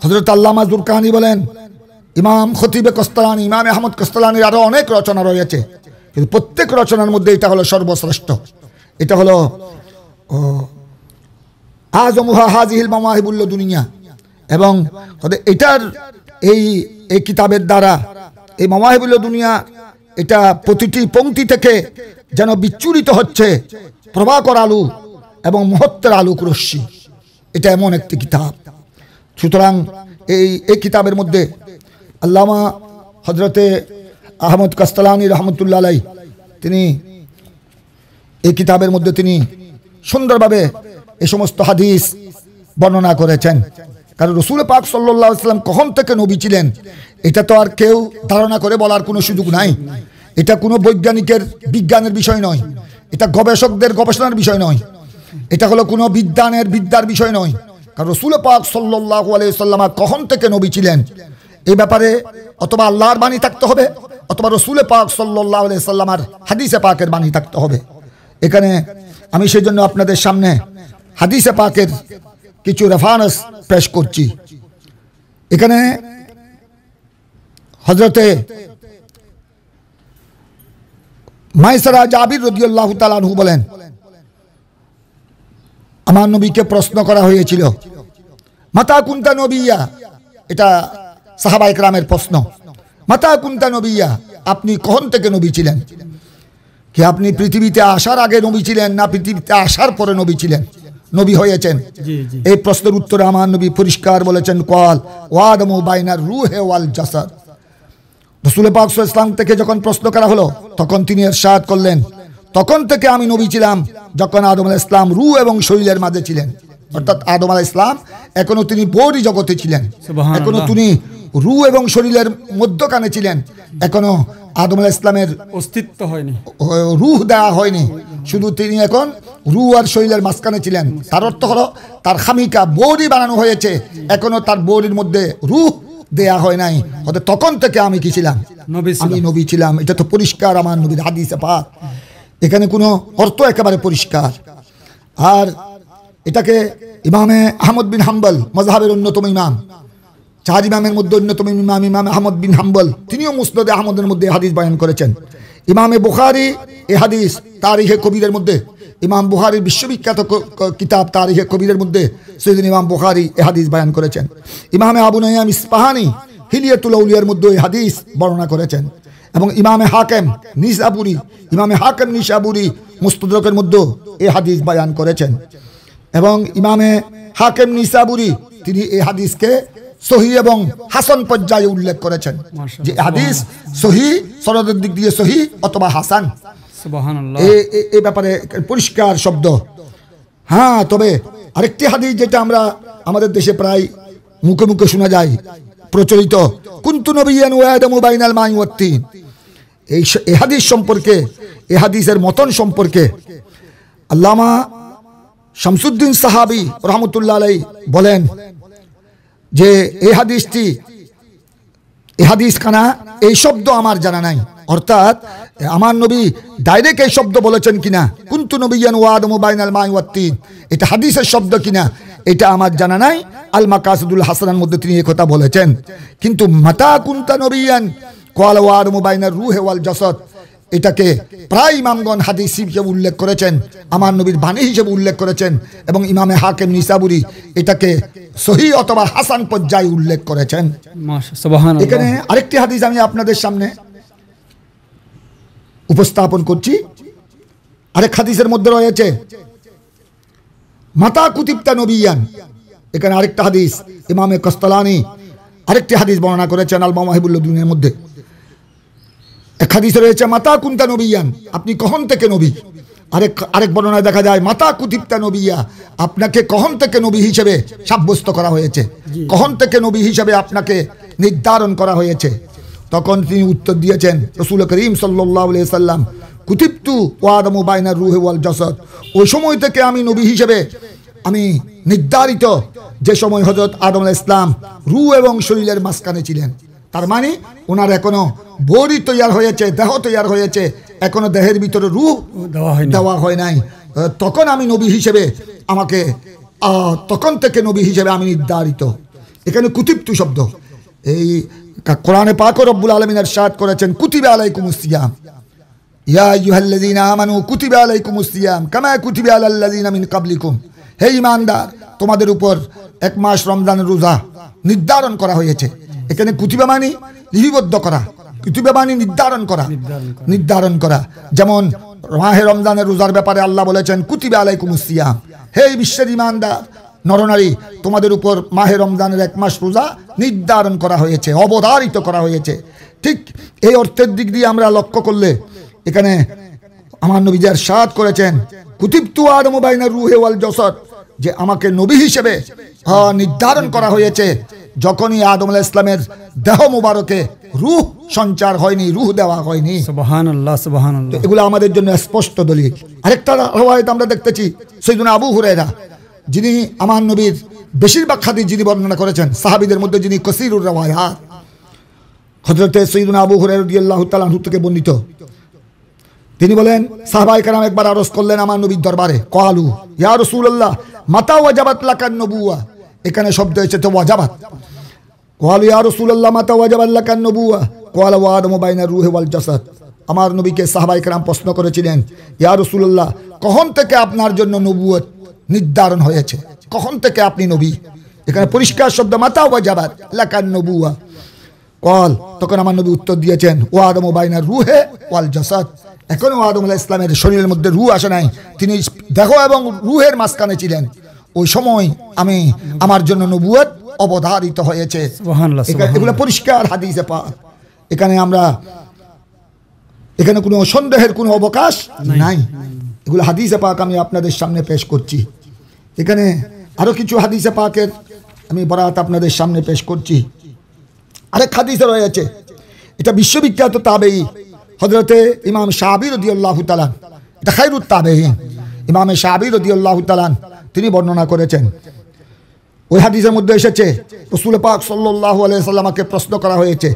হযরত আল্লামা জুরকানি বলেন, ইমাম খতিবে কস্তালানী, ইমাম আহমদ কস্তালানীর আরো অনেক রচনা রয়েছে, কিন্তু প্রত্যেক রচনার মধ্যে এটা হলো সর্বশ্রেষ্ঠ। এটা হলো আযমুহা হাযিহিল মাওয়াহিবুল দুনিয়া। এবং এটার এই কিতাবের দ্বারা এই মাওয়াহিবুল দুনিয়া, এটা প্রতিটি পংক্তি থেকে যেন বিচ্ছুরিত হচ্ছে প্রভাকর আলো এবং মহত্বের আলোক রশ্মি। এটা এমন একটি কিতাব। সুতরাং এই কিতাবের মধ্যে আল্লামা হযরতে আহমদ কস্তালানী রহমতুল্লাহ আলাইহি তিনি এই কিতাবের মধ্যে তিনি সুন্দরভাবে এই সমস্ত হাদিস বর্ণনা করেছেন। কারণ রাসূল পাক সাল্লাল্লাহু আলাইহি ওয়াসাল্লাম কখন থেকে নবী ছিলেন এটা তো আর কেউ ধারণা করে বলার কোনো সুযোগ নাই। এটা কোনো বৈজ্ঞানিকের বিজ্ঞানের বিষয় নয়, এটা গবেষকদের গবেষণার বিষয় নয়, এটা হলো কোনো বিদ্যার বিষয় নয়। কারণ রাসূল পাক সাল্লাল্লাহু আলাইহি ওয়াসাল্লাম কখন থেকে নবী ছিলেন এই ব্যাপারে অথবা আল্লাহর বাণী থাকতে হবে অথবা রাসূল পাক সাল্লাল্লাহু আলাইহি ওয়াসাল্লামের হাদিসে পাকের বাণী থাকতে হবে। এখানে আমি সেজন্য আপনাদের সামনে হাদিসে পাকের কিছু রেফারেন্স পেশ করছি। এখানে হযরতে মাইসারা জাবির রাদিয়াল্লাহু তাআলা আনহু বলেন, আমার নবীকে প্রশ্ন করা হয়েছিল মাতা কুনতা নবিয়্যা, এটা সাহাবায়ে কেরামের প্রশ্ন, মাতা কুনতা নবিয়্যা, আপনি কখন থেকে নবী ছিলেন? কি আপনি পৃথিবীতে আসার আগে নবী ছিলেন না পৃথিবীতে আসার পরে নবী ছিলেন, নবী হয়েছেন? এই প্রশ্নের উত্তরে আমার নবী পরিষ্কার বলেছেন, ক্বাল ওয়াদামু বাইনার রূহে ওয়াল জাসাদ। রাসূল পাক সাল্লাল্লাহু আলাইহি ওয়াসাল্লাম থেকে যখন প্রশ্ন করা হলো তখন তিনি ইরশাদ করলেন, তখন থেকে আমি নবী ছিলাম যখন আদম আলাইহিস সালাম রূহ এবং শরীরের মাঝে ছিলেন। অর্থাৎ আদম আলাইহিস সালাম এখনো তিনি বৌরি জগতে ছিলেন, এখনো তিনি রূহ এবং শরীরের মধ্যখানে ছিলেন, এখনো আদম আলাইহিস সালামের অস্তিত্ব হয়নি, রূহ দেওয়া হয়নি, শুধু তিনি এখন রূহ আর শরীরের মাঝখানে ছিলেন। তার অর্থ হলো তার খামিকা বৌরি বানানো হয়েছে, এখনো তার বৌরির মধ্যে রূহ দেয়া হয় নাই। হয়তো তখন থেকে আমি কি ছিলাম? আমি নবী ছিলাম। এটা তো পরিষ্কার আমার নবীর হাদিসে পাক, এখানে কোনো অর্থ একেবারে পরিষ্কার। আর এটাকে ইমামে আহমদ বিন হাম্বল, মযহাবের অন্যতম ইমাম, চার ইমামের মধ্যে অন্যতম ইমাম ইমাম আহমদ বিন হাম্বল, তিনিও মুসনাদে আহমদের মধ্যে হাদিস বয়ান করেছেন। ইমামে বুখারী এই হাদিস তারিখে কবিরের মধ্যে, ইমাম বুখারীর বিশ্ববিখ্যাত কিতাব তারিখে কবিরের মধ্যে সৈয়দনা ইমাম বুখারী এই হাদিস বয়ান করেছেন। ইমামে আবু নাঈম ইসফাহানি হিলিয়াতুল আউলিয়ার মধ্যে এই হাদিস বর্ণনা করেছেন। এবং ইমামে হাকিম নিসাবুরি মুস্তাদরাকের মধ্যে এই হাদিস বয়ান করেছেন। এবং ইমামে হাকিম নিসাবুরি তিনি এই হাদিসকে সহিহ এবং হাসান পর্যায়ে উল্লেখ করেছেন, যে হাদিস সহিহ, সনদের দিক দিয়ে সহিহ অথবা হাসান। সুবহানাল্লাহ, এই ব্যাপারে পরিষ্কার শব্দ। হ্যাঁ, তবে আরেকটি হাদিস যেটা আমরা আমাদের দেশে প্রায় মুখে মুখে শোনা যায় প্রচলিত, কুনতু নবিয়্যান ওয়া আদামু বাইনাল মাই ওয়াত তিন, এই হাদিস সম্পর্কে, এই হাদিসের মতন সম্পর্কে আল্লামা শামসুদ্দিন সাহাবী রহমতুল্লাহ আলাইহি বলেন যে এই হাদিস খানা এই শব্দ আমার জানা নাই। অর্থাৎ আমার নবী ডাইরেক্ট এই শব্দ বলেছেন কিনা, কুনতু নবিয়্যান ওয়া আদামু বাইনাল মাই ওয়াত তিন, এটা হাদিসের শব্দ কিনা এটা আমার জানা নাই। আল মাকাসিদুল হাসানার মধ্যে তিনি এই কথা বলেছেন। কিন্তু মাতা কুনতা নবিয়্যান, ক্বাল ওয়া আদমু বাইনার রূহি ওয়াল জাসাদ, এটাকে প্রায় ইমামগণ হাদিস হিসেবে উল্লেখ করেছেন, আমার নবীর বাণী হিসেবে উল্লেখ করেছেন, এবং ইমামে হাকিম নিসাবুরি এটাকে সহিহ অথবা হাসান পর্যায়ে উল্লেখ করেছেন। সুবহানাল্লাহ। এখানে আরেকটি হাদিস আমি আপনাদের সামনে উপস্থাপন করছি। আরেক হাদিসের মধ্যে রয়েছে মাতা কুতিবতা নবিয়ান, এখানে আরেকটা হাদিস ইমামে কস্তালানি আরেকটি হাদিস বর্ণনা করেছেন আল মাওয়াহিবুল্লুদ্দিনের মধ্যে। এক হাদিসে রয়েছে মাতা কুনতা নবিয়ান, আপনি কখন থেকে নবী। আরেক বর্ণনায় দেখা যায় মাতা কুতিবতা নবিয়া, আপনাকে কখন থেকে নবী হিসেবে সাব্যস্ত করা হয়েছে, কখন থেকে নবী হিসেবে আপনাকে নির্ধারণ করা হয়েছে। তখন তিনি উত্তর দিয়েছেন রাসূল করিম সাল্লাল্লাহু আলাইহি সাল্লাম, কুতিবতু ওয়া আদমু বাইনার রূহি ওয়াল জাসাদ, ওই সময় থেকে আমি নবী হিসেবে আমি নির্ধারিত, যে সময় হযরত আদম আলাইহিস সালাম রূহ এবং শরীরের মাঝখানে ছিলেন। তার মানে ওনার এখনো বডি তৈরি হয়েছে, দেহ তৈরি হয়েছে, এখনো দেহের ভিতরে রূহ দেওয়া হয় নাই। তখন আমি নবী হিসেবে আমাকে তখন থেকে নবী হিসেবে আমি নির্ধারিত। এখানে কুতিবতু শব্দ এই কোরআনে পাক রব্বুল আলামিন ইরশাদ করেছেন কুতিবা আলাইকুমুস সিয়াম ইয়া আইয়ুহাল্লাযীনা আমানু কুতিবা আলাইকুমুস সিয়াম কামা কুতিবা আলাল্লাযীনা মিন ক্বাবলিকুম, হে ঈমানদার তোমাদের উপর এক মাস রমজানের রোজা নির্ধারণ করা হয়েছে। এখানে কুতিবা মানে লিপিবদ্ধ করা, কুতিবা মানে নির্ধারণ করা। যেমন মাহে রমজানের রোজার ব্যাপারে আল্লাহ বলেছেন কুতিবা আলাইকুমুস সিয়াম, হে বিশ্বের ঈমানদার নরনারী তোমাদের উপর মাহে রমজানের এক মাস রোজা নির্ধারণ করা হয়েছে, অবধারিত করা হয়েছে। ঠিক এই অর্থের দিক দিয়ে আমরা লক্ষ্য করলে এখানে আমার নবী যে ইরশাদ করেছেন কুতিবতু আদমু বাইনার রূহি ওয়াল জাসাদ, যে আমাকে নবী হিসেবে নির্ধারণ করা হয়েছে যখনই আদম আলাইহিস সালামের দেহ মুবারকে রূহ সঞ্চার হয়নি, রূহ দেওয়া হয়নি। সুবহানাল্লাহ সুবহানাল্লাহ। এগুলো আমাদের জন্য স্পষ্ট দলিল। আরেকটা রওয়ায়াত আমরা দেখতেছি সাইয়্যিদুনা আবু হুরায়রা, যিনি আমার নবীর বেশিরভাগ হাদিস যিনি বর্ণনা করেছেন, সাহাবীদের মধ্যে যিনি কাসীরুর রাওয়ায়াত, হযরতে সাইয়্যিদুনা আবু হুরায়রা রাদিয়াল্লাহু তাআলা আনহু থেকে বর্ণিত। তিনি বলেন সাহাবায়ে কেরাম একবার আরজ করলেন আমার নবীর দরবারে, ক্বালু ইয়া রাসূলুল্লাহ মাতা ওয়াজাবাত লাকান নবুওয়া, এখানে শব্দ এসেছে ওয়াজাবাত। ক্বালু ইয়া রাসূলুল্লাহ মাতা ওয়াজাবাত লাকান নবুওয়া ক্বালা ওয়া আদমু বাইনার রূহি ওয়াল জাসাদ। আমার নবীকে সাহাবায়ে কেরাম প্রশ্ন করেছিলেন, ইয়া রাসূলুল্লাহ কখন থেকে আপনার জন্য নবুয়ত নির্ধারণ হয়েছে, কখন থেকে আপনি নবী। এখানে পরিষ্কার শব্দ মাতা ওয়াজাবাত লাকান নবুওয়া ক্বাল, তখন আমার নবী উত্তর দিয়েছেন ওয়া আদমু বাইনার রূহি ওয়াল জাসাদ, এখনো আদম আলাইহিস সালামের শরীরের মধ্যে রূহ আসে নাই, তিনি দেহ এবং রূহের মাঝখানে ছিলেন। ওই সময় আমার জন্য নবুয়ত অবধারিত হয়েছে। সুবহানাল্লাহ। এগুলো পরিষ্কার হাদিসে পাক। এখানে কোনো সন্দেহের কোনো অবকাশ নাই। এগুলো হাদিসে পাক আমি আপনাদের সামনে পেশ করছি। এখানে আরো কিছু হাদিসে পাকের আমি বরাত আপনাদের সামনে পেশ করছি। আরেক হাদিসে রয়েছে, এটা বিশ্ববিখ্যাত তাবেঈ হযরতে ইমাম শাআবী রাদিয়াল্লাহু তাআলা, এটা খায়রুত তাবেঈন, ইমাম শাআবী রাদিয়াল্লাহু তাআলা তিনি বর্ণনা করেছেন। ওই হাদিসের মধ্যে এসেছে রাসূল পাক সাল্লাল্লাহু আলাইহি সাল্লামকে প্রশ্ন করা হয়েছে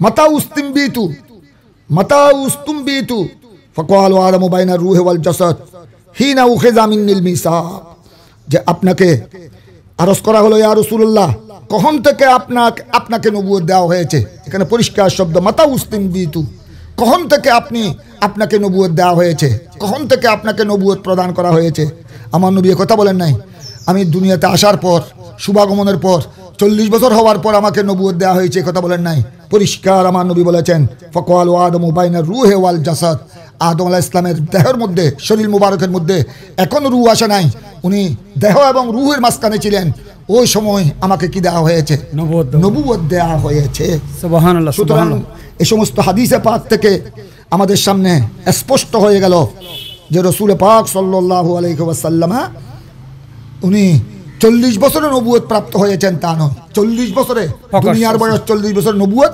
মাতা উস্তুমবিতু ফাকালু আদমু বাইনার রূহি ওয়াল জাসাদ হিনা উখিযা মিনিল মিসাক, যে আপনাকে আরজ করা হলো ইয়া রাসূলুল্লাহ কখন থেকে আপনাকে নবুয়ত দেওয়া হয়েছে। এখানে পরিষ্কার শব্দ মাতা উস্তুমবিতু, কখন থেকে আপনাকে নবুয়ত দেওয়া হয়েছে, কখন থেকে আপনাকে নবুয়ত প্রদান করা হয়েছে। আমার নবী কথা বলেন নাই আমি দুনিয়াতে আসার পর, শুভাগমনের পর 40 বছর হওয়ার পর আমাকে নবুয়ত দেওয়া হয়েছে, কথা বলেন নাই। পরিষ্কার আমার নবী বলেছেন ফাকালু আদমু বাইনার রূহি ওয়াল জাসাদ, আদম আলাইহিস সালামের দেহের মধ্যে, শরীর মুবারকের মধ্যে এখনো রূহ আসে নাই, উনি দেহ এবং রূহের মাঝখানে ছিলেন। ওই সময় আমাকে কি দেওয়া হয়েছে, নবুয়ত দেওয়া হয়েছে। সুবহানাল্লাহ। সুতরাং এই সমস্ত হাদিসে পাক থেকে আমাদের সামনে স্পষ্ট হয়ে গেল যে রাসূল পাক সাল্লাল্লাহু আলাইহি ওয়াসাল্লাম উনি 40 বছরে নবুয়ত প্রাপ্ত হয়েছেন তা নয়, 40 বছরে দুনিয়ার বয়স 40 বছর নবুয়ত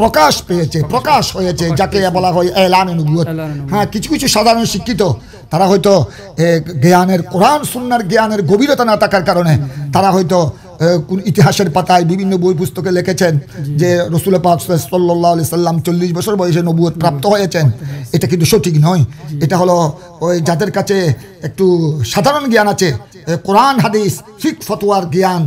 প্রকাশ হয়েছে, যাকে বলা হয় এলানে নবুয়ত। হ্যাঁ, কিছু কিছু সাধারণ শিক্ষিত তারা হয়তো জ্ঞানের, কোরআন সুন্নাহর জ্ঞানের গভীরতা না থাকার কারণে তারা হয়তো কোন ইতিহাসের পাতায় বিভিন্ন বই পুস্তকে লিখেছেন যে রাসূল পাক সাল্লাল্লাহু আলাইহি সাল্লাম 40 বছর বয়সে নবুয়ত প্রাপ্ত হয়েছেন, এটা কিন্তু সঠিক নয়। এটা হলো ওই যাদের কাছে একটু সাধারণ জ্ঞান আছে, কোরআন হাদিস ফিক ফতোয়ার জ্ঞান।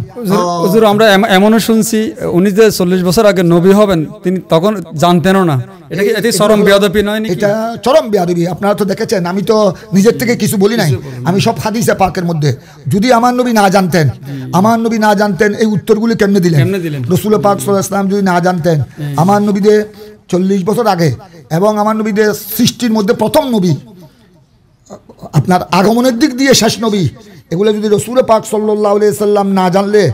হুজুর আমরা এমনও শুনছি উনি যে 40 বছর আগে নবী হবেন তিনি তখন জানতেনও না। এটা কি এটি চরম বেয়াদবি নয় নাকি? এটা চরম বেয়াদবি। আপনারা তো দেখেছেন, আমি তো নিজের থেকে কিছু বলি নাই, আমি সব হাদিসে পাকের মধ্যে। যদি আমার নবী না জানতেন, আমার নবী না জানতেন এই উত্তরগুলি কেমনে দিলেন? রাসূল পাক সাল্লাল্লাহু আলাইহি ওয়াসাল্লাম যদি না জানতেন আমার নবীদের 40 বছর আগে এবং আমার নবীদের সৃষ্টির মধ্যে প্রথম নবী, আপনার আগমনের দিক দিয়ে শেষ নবী, এগুলো যদি রাসূল পাক সাল্লাল্লাহু আলাইহি সাল্লাম না জানলে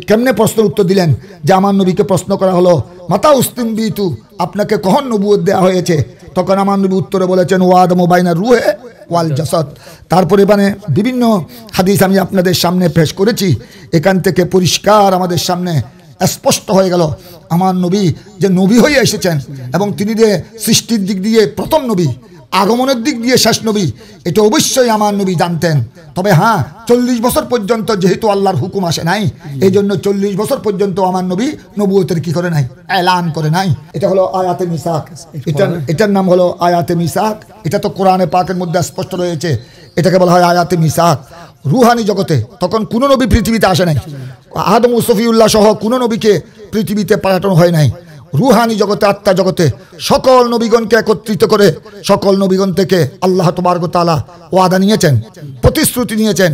কেমনে প্রশ্ন উত্তর দিলেন? যে আমার নবীকে প্রশ্ন করা হলো মাতা উস্তিমবিতু, আপনাকে কখন নবুয়ত দেওয়া হয়েছে? তখন আমার নবী উত্তরে বলেছেন ওয়াদামু বাইনা রুহে ওয়াল জাসাদ। তারপরে মানে বিভিন্ন হাদিস আমি আপনাদের সামনে পেশ করেছি, এখান থেকে পরিষ্কার আমাদের সামনে স্পষ্ট হয়ে গেল আমার নবী যে নবী হয়ে এসেছেন এবং তিনি যে সৃষ্টির দিক দিয়ে প্রথম নবী, আগমনের দিক দিয়ে শেষ নবী, এটা অবশ্যই আমার নবী জানতেন। তবে হ্যাঁ, 40 বছর পর্যন্ত যেহেতু আল্লাহর হুকুম আসে নাই, এই জন্য 40 বছর পর্যন্ত আমার নবী নবুয়তের কি করে নাই, এলান করে নাই। এটা হলো আয়াতে মিসাক, এটার নাম হলো আয়াতে মিসাক। এটা তো কোরআনে পাকের মধ্যে স্পষ্ট রয়েছে, এটাকে বলা হয় আয়াতে মিসাক। রুহানি জগতে তখন কোনো নবী পৃথিবীতে আসে নাই, আদম ও সফিউল্লাহ সহ কোনো নবীকে পৃথিবীতে পাঠানো হয় নাই। রুহানি জগতে, আত্মা জগতে সকল নবীগণকে একত্রিত করে সকল নবীগণ থেকে আল্লাহ তাবারক ওয়া তাআলা ওয়াদা নিয়েছেন, প্রতিশ্রুতি নিয়েছেন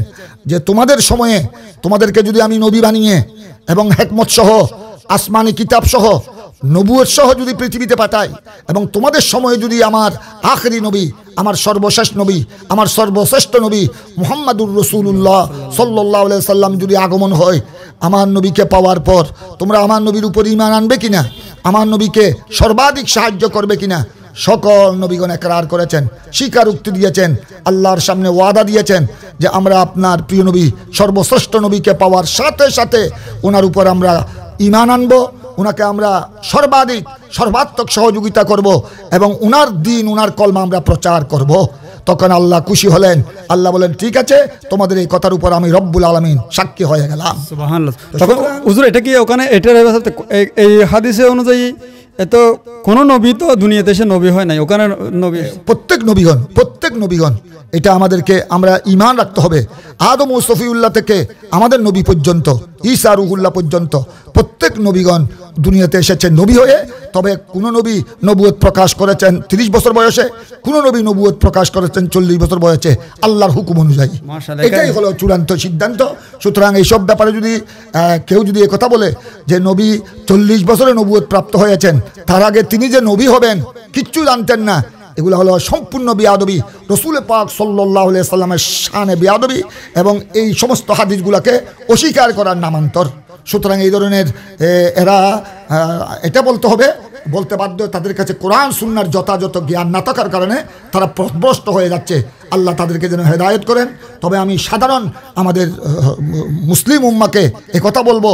যে তোমাদের সময়ে তোমাদেরকে যদি আমি নবী বানিয়ে এবং হিকমত সহ আসমানি কিতাব সহ নবুয়ত সহ যদি পৃথিবীতে পাঠাই এবং তোমাদের সময়ে যদি আমার আখেরি নবী, আমার সর্বশেষ নবী, আমার সর্বশ্রেষ্ঠ নবী মুহাম্মাদুর রাসূলুল্লাহ সাল্লাল্লাহু আলাইহি সাল্লাম যদি আগমন হয়, আমার নবীকে পাওয়ার পর তোমরা আমার নবীর উপর ঈমান আনবে কিনা, আমার নবীকে সর্বাধিক সাহায্য করবে কিনা? সকল নবীগণ একরার করেছেন, স্বীকারোক্তি দিয়েছেন, আল্লাহর সামনে ওয়াদা দিয়েছেন যে আমরা আপনার প্রিয় নবী সর্বশ্রেষ্ঠ নবীকে পাওয়ার সাথে সাথে ওনার উপর আমরা ঈমান আনবো, ওনাকে আমরা সর্বাত্মক সহযোগিতা করব এবং ওনার দিন, ওনার কলমা আমরা প্রচার করব। তখন আল্লাহ খুশি হলেন, আল্লাহ বলেন ঠিক আছে, তোমাদের এই কথার উপর আমি রব্বুল আলামিন সাক্ষী হয়ে গেলাম। সুবহানাল্লাহ। তখন হুজুর এটা কি ওখানে এটার এই হাদিসে অনুযায়ী এত কোন নবী তো দুনিয়াতে এসে নবী হয় নাই, ওখানে নবী প্রত্যেক নবীগণ এটা আমাদেরকে আমরা ঈমান রাখতে হবে। আদম ও সফিউল্লাহ থেকে আমাদের নবী পর্যন্ত, ঈসা রুহুল্লাহ পর্যন্ত প্রত্যেক নবীগণ দুনিয়াতে এসেছে নবী হয়ে। তবে কোন নবী নবুয়ত প্রকাশ করেছেন 30 বছর বয়সে, কোন নবী নবুয়ত প্রকাশ করেছেন 40 বছর বয়সে, আল্লাহর হুকুম অনুযায়ী। এটাই হলো চূড়ান্ত সিদ্ধান্ত। সুতরাং এইসব ব্যাপারে যদি কেউ যদি কথা বলে যে নবী 40 বছরে নবুয়ত প্রাপ্ত হয়েছেন, তার আগে তিনি যে নবী হবেন কিচ্ছু জানতেন না, এগুলো হলো সম্পূর্ণ বেয়াদবি, রাসূল পাক সাল্লাল্লাহু আলাইহি সাল্লামের শানে বেয়াদবি এবং এই সমস্ত হাদিসগুলোকে অস্বীকার করার নামান্তর। সুতরাং এই ধরনের এরা এটা বলতে বাধ্য, তাদের কাছে কোরআন সুন্নাহর যথাযথ জ্ঞান না থাকার কারণে তারা পথভ্রষ্ট হয়ে যাচ্ছে। আল্লাহ তাদেরকে যেন হেদায়েত করেন। তবে আমি সাধারণ আমাদের মুসলিম উম্মাকে কথা বলবো,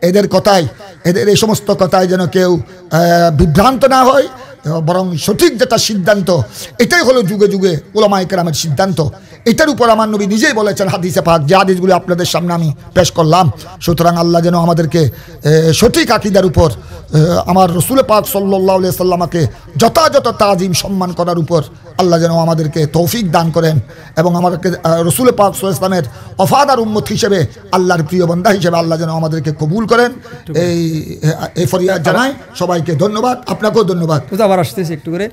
এদের এই সমস্ত কথায় যেন কেউ বিভ্রান্ত না হয়, বরং সঠিক যেটা সিদ্ধান্ত এটাই হলো যুগে যুগে উলামায়ে কেরামের সিদ্ধান্ত। এটার উপর আমার নবী নিজেই বলেছেন হাদিসে পাক, যে হাদিসগুলো আপনাদের সামনে আমি পেশ করলাম। সুতরাং আল্লাহ যেন আমাদেরকে সঠিক আকীদার উপর, আমার রাসূল পাক সাল্লাল্লাহু আলাইহি সাল্লামকে যথাযথ তাজিম সম্মান করার উপর আল্লাহ যেন আমাদেরকে তৌফিক দান করেন এবং আমাদেরকে রাসূল পাক সাল্লাল্লাহু আলাইহি সাল্লামের ওয়াফাদার উম্মত হিসেবে, আল্লাহর প্রিয় বান্দা হিসেবে আল্লাহ যেন আমাদেরকে কবুল করেন। এই ফরিয়াদ জানাই। সবাইকে ধন্যবাদ, আপনাকেও ধন্যবাদ। আবার আসতেছি একটু করে।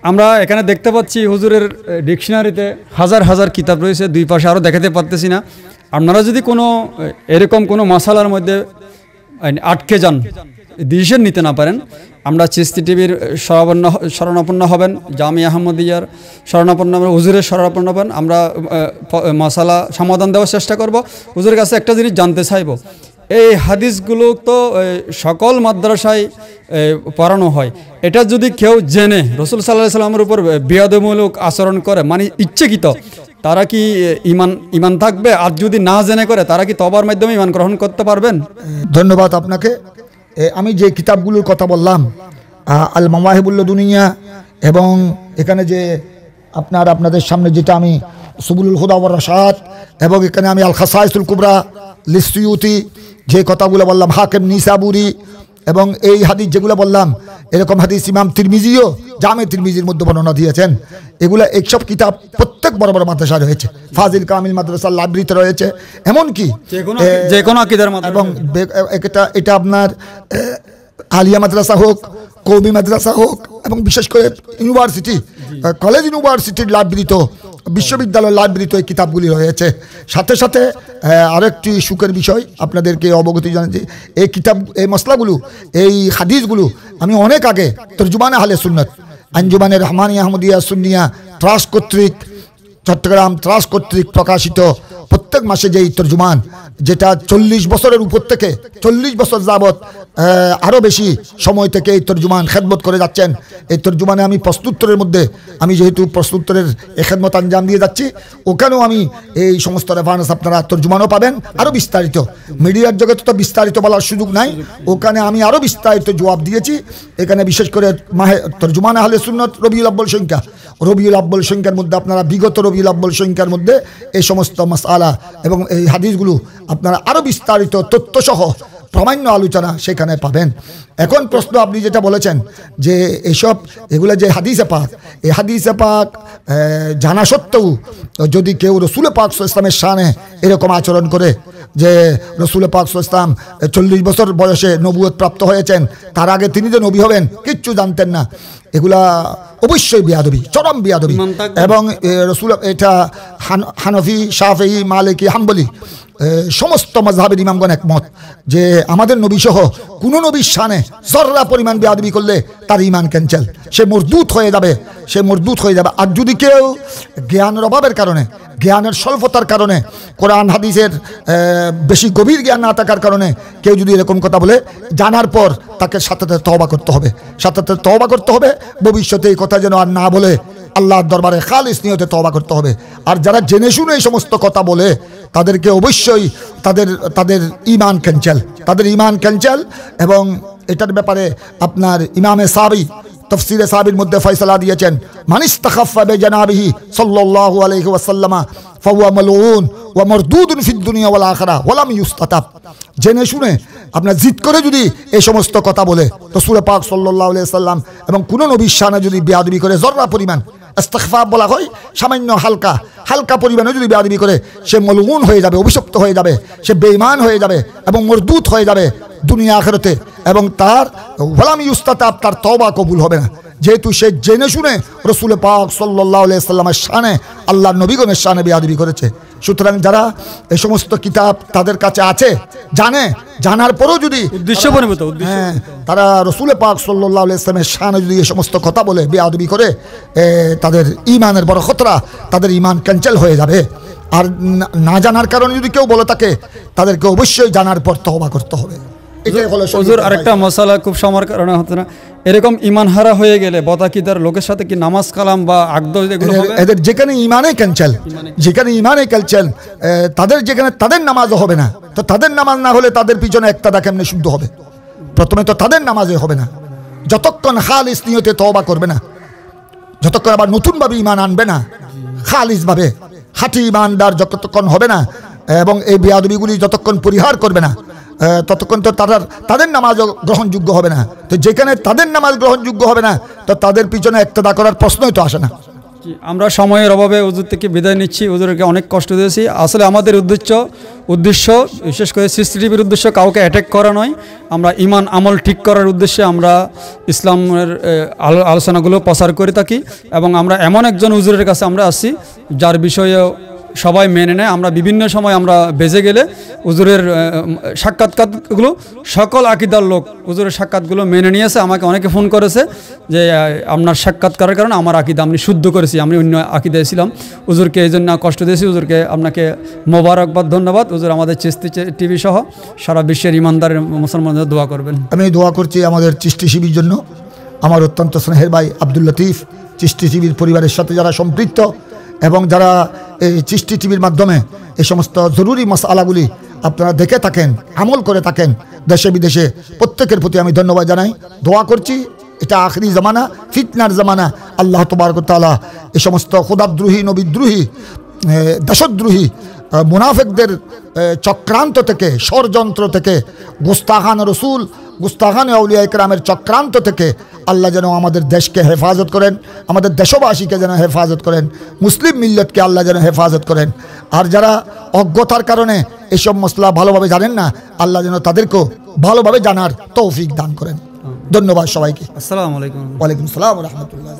আমরা এখানে দেখতে পাচ্ছি হুজুরের ডিকশনারিতে হাজার হাজার কিতাব রয়েছে, দুই পাশে আরও দেখাতে পারতেছি না। আপনারা যদি কোনো এরকম কোনো মাসালার মধ্যে আটকে যান, ডিসিশন নিতে না পারেন, আমরা চিস্তি টিভির শরণাপন্ন হবেন, জামিয়া আহমদিয়ার শরণাপন্ন, হুজুরের শরণাপন্ন হবেন। আমরা মাসালা সমাধান দেওয়ার চেষ্টা করব। হুজুরের কাছে একটা জিনিস জানতে চাইব, এই হাদিসগুলো তো সকল মাদ্রাসায় পড়ানো হয়, এটা যদি কেউ জেনে রাসূল সাল্লাল্লাহু আলাইহি সাল্লামের উপর বেয়াদবিমূলক আচরণ করে, মানে ইচ্ছাকৃত, তারা কি ঈমান থাকবে? আর যদি না জেনে করে, তারা কি তওবার মাধ্যমে ঈমান গ্রহণ করতে পারবেন? ধন্যবাদ আপনাকে। আমি যে কিতাবগুলোর কথা বললাম, আল মাওয়াহিবুল লাদুনিয়া, এবং এখানে যে আপনাদের সামনে যেটা আমি সুবুলুল হুদা ওয়ার রাশাদ, এবং এখানে আমি আল খাসাইসুল কুবরা লিসসিয়ুতি, যে কথাগুলো বললাম হাকিম নিসাবুরি এবং এই হাদিস যেগুলো বললাম, এরকম হাদিস ইমাম তিরমিজিও জামে তিরমিজির মধ্যে বর্ণনা দিয়েছেন। এগুলা এইসব কিতাব প্রত্যেক বড় বড় মাদ্রাসা রয়েছে, ফাজিল কামিল মাদ্রাসার লাইব্রেরিতে রয়েছে, এমনকি যে কোনো আকীদার মাদ্রাসা এবং এটা আপনার আলিয়া মাদ্রাসা হোক, কওমি মাদ্রাসা হোক, এবং বিশেষ করে ইউনিভার্সিটি, কলেজ ইউনিভার্সিটির লাইব্রেরিতেও, বিশ্ববিদ্যালয়ের লাইব্রেরিতে এই কিতাবগুলি রয়েছে। সাথে সাথে আরেকটি সুখের বিষয় আপনাদেরকে অবগতি জানাচ্ছি, এই কিতাব, এই মসলাগুলো, এই হাদিসগুলো আমি অনেক আগে তরজুমানে আহলে সুন্নাত, আঞ্জুমানে রহমানিয়া আহমদিয়া সুন্নিয়া ট্রাস্ট কর্তৃক, চট্টগ্রাম ট্রাস্ট কর্তৃক প্রকাশিত প্রত্যেক মাসে যেই তর্জুমান, যেটা 40 বছরের উপর থেকে 40 বছর যাবৎ আরও বেশি সময় থেকে এই তর্জুমান খেদমত করে যাচ্ছেন। এই তর্জুমানে আমি প্রশ্নোত্তরের মধ্যে, আমি যেহেতু প্রশ্নোত্তরের এই খেদমত আঞ্জাম দিয়ে যাচ্ছি, ওখানেও আমি এই সমস্ত রেফারেন্স আপনারা তর্জুমানও পাবেন, আরও বিস্তারিত। মিডিয়ার জগতে তো বিস্তারিত বলার সুযোগ নাই, ওখানে আমি আরও বিস্তারিত জবাব দিয়েছি। এখানে বিশেষ করে তর্জুমান আহলে সুন্নাত রবিউল আব্বাল সংখ্যা, রবিউল আব্বাল সংখ্যার মধ্যে আপনারা বিগত রবিউল আব্বাল সংখ্যার মধ্যে এই সমস্ত মাসআলা এবং এই হাদিসগুলো আপনারা আরও বিস্তারিত তথ্যসহ প্রামাণ্য আলোচনা সেখানে পাবেন। এখন প্রশ্ন আপনি যেটা বলেছেন যে এগুলো যে হাদিসে পাক, এই হাদিসে পাক জানা সত্ত্বেও যদি কেউ রসুল পাক সাল্লাল্লাহু আলাইহি ওয়াসাল্লামের শানে এরকম আচরণ করে যে রসুল পাক সাল্লাল্লাহু আলাইহি ওয়াসাল্লাম 40 বছর বয়সে নবুয়ত প্রাপ্ত হয়েছেন, তার আগে তিনি যে নবী হবেন কিচ্ছু জানতেন না, এগুলা অবশ্যই বিয়াদবি, চরম বিয়াদবি। এবং রসুল, এটা হানফি, শাফেঈ, মালিকি, হাম্বলি সমস্ত মাযহাবের ইমামগণ একমত যে আমাদের নবী সহ কোনো নবীর শানে জররা পরিমাণ বেয়াদবি করলে তার ঈমান ক্যান্সেল, সে মরদুদ হয়ে যাবে, সে মরদুদ হয়ে যাবে। আর যদি কেউ জ্ঞানের অভাবের কারণে, জ্ঞানের স্বল্পতার কারণে, কোরআন হাদিসের বেশি গভীর জ্ঞান না থাকার কারণে কেউ যদি এরকম কথা বলে, জানার পর তাকে সাথে সাথে তওবা করতে হবে, সাথে সাথে তওবা করতে হবে, ভবিষ্যতে এই কথা যেন আর না বলে আল্লাহর দরবারে খালিস নিয়তে তওবা করতে হবে। আর যারা জেনে শুনে এই সমস্ত কথা বলে তাদেরকে অবশ্যই তাদের ঈমান ক্যান্সেল, তাদের ঈমান ক্যান্সেল। এবং এটার ব্যাপারে আপনার ইমামে সাবি তফসিরে সাবির মধ্যে ফয়সালা দিয়েছেন, মান ইস্তাখাফা বিজানাবিহি সাল্লাল্লাহু আলাইহি ওয়াসাল্লাম ফাহুয়া মালউন ওয়া মারদুদুন ফিদ দুনিয়া ওয়াল আখিরা ওয়া লাম ইউস্তাতাব। জেনে শুনে আপনার জিদ করে যদি এই সমস্ত কথা বলে রাসূল পাক সাল্লাল্লাহু আলাইহি ওয়াসাল্লাম এবং কোন নবীর শানে যদি বেয়াদবি করে, জররা পরিমাণ, ইস্তিগফার বলা হয় সামান্য হালকা পরিমাণে যদি বেয়াদবি করে, সে মালউন হয়ে যাবে, অভিশপ্ত হয়ে যাবে, সে বেঈমান হয়ে যাবে এবং মরদুদ হয়ে যাবে দুনিয়া আখিরাতে, এবং তার ওয়ালাম ইউস্তাতাব, তার তওবা কবুল হবে না, যেহেতু সে জেনে শুনে রাসূল পাক সাল্লাল্লাহু আলাইহি ওয়াসাল্লামের শানে, আল্লাহর নবীগণের শানে বেয়াদবি করেছে। সুতরাং যারা এই সমস্ত কিতাব তাদের কাছে আছে, জানার পরও যদি তারা রাসূল পাক সাল্লাল্লাহু আলাইহি ওয়াসাল্লামের শানে যদি এই সমস্ত কথা বলে, বেয়াদবি করে, তাদের ঈমানের বড় খতরা, তাদের ঈমান ক্যান্সেল হয়ে যাবে। আর না জানার কারণে যদি কেউ বলে থাকে, তাদেরকে অবশ্যই জানার পর তওবা করতে হবে। হুজুর, আরেকটা মশালা খুব সময়ের কারণে হতো না, এরকম ঈমান হারা হয়ে গেলে বদাকিদার লোকের সাথে কি নামাজ কালাম বা আকদ এগুলো হবে? এদের যেখানে ঈমানে ক্যান্সেল, তাদের যেখানে তাদের নামাজও হবে না, তো তাদের নামাজ না হলে তাদের পিছনে একতাদা কেমনে শুদ্ধ হবে? প্রথমে তো তাদের নামাজে হবে না, যতক্ষণ খালিস নিয়তে তওবা করবে না, যতক্ষণ আবার নতুনভাবে ঈমান আনবে না, খালিস ভাবে খাঁটি ঈমানদার যতক্ষণ হবে না, এবং এই বেয়াদবিগুলি যতক্ষণ পরিহার করবে না, ততক্ষণ তো তাদের নামাজও গ্রহণযোগ্য হবে না। তো যেখানে তাদের নামাজ গ্রহণযোগ্য হবে না, তো তাদের পিছনে ইক্তেদা করার প্রশ্নই তো আসে না। আমরা সময়ের অভাবে হুজুর থেকে বিদায় নিচ্ছি, হুজুরকে অনেক কষ্ট দিয়েছি। আসলে আমাদের উদ্দেশ্য বিশেষ করে সিসিটিভির উদ্দেশ্য কাউকে অ্যাটাক করা নয়, আমরা ঈমান আমল ঠিক করার উদ্দেশ্যে আমরা ইসলামের আলোচনাগুলো প্রচার করে থাকি। এবং আমরা এমন একজন হুজুরের কাছে আমরা আসছি যার বিষয়ে সবাই মেনে নেয়। আমরা বিভিন্ন সময় আমরা বেজে গেলে হুজুরের সাক্ষাৎকারগুলো সকল আকীদার লোক হুজুরের সাক্ষাৎগুলো মেনে নিয়েছে। আমাকে অনেকে ফোন করেছে যে আপনার সাক্ষাৎকারের কারণে আমার আকীদা আমি শুদ্ধ করেছি, আমি অন্য আকীদায় ছিলাম, হুজুরকে এই জন্য কষ্ট দিয়েছি। হুজুরকে আপনাকে মোবারকবাদ, ধন্যবাদ। হুজুর আমাদের চিশতি টিভি সহ সারা বিশ্বের ইমানদার মুসলমানদের দোয়া করবেন। আমি দোয়া করছি আমাদের চিশতি টিভির জন্য, আমার অত্যন্ত স্নেহের ভাই আব্দুল লতিফ, চিশতি টিভির পরিবারের সাথে যারা সম্পৃক্ত এবং যারা এই চিশতি টিভির মাধ্যমে এই সমস্ত জরুরি মাসআলাগুলি আপনারা দেখে থাকেন, আমল করে থাকেন, দেশে বিদেশে প্রত্যেকের প্রতি আমি ধন্যবাদ জানাই, দোয়া করছি। এটা আখরি জামানা, ফিতনার জামানা। আল্লাহ তাবারক ওয়া তাআলা এই সমস্ত খোদাদ্রোহী, নবীদ্রোহী, দেশদ্রোহী মুনাফিকদের চক্রান্ত থেকে, ষড়যন্ত্র থেকে, গুস্তাখান রসুল, গুস্তাখান আউলিয়া ইকরামের চক্রান্ত থেকে আল্লাহ যেন আমাদের দেশকে হেফাজত করেন, আমাদের দেশবাসীকে যেন হেফাজত করেন, মুসলিম মিল্লতকে আল্লাহ যেন হেফাজত করেন। আর যারা অজ্ঞতার কারণে এসব মসলা ভালোভাবে জানেন না, আল্লাহ যেন তাদেরকেও ভালোভাবে জানার তৌফিক দান করেন। ধন্যবাদ সবাইকে। আসসালামু আলাইকুম। ওয়ালাইকুম আসসালাম ওয়া রাহমাতুল্লাহ।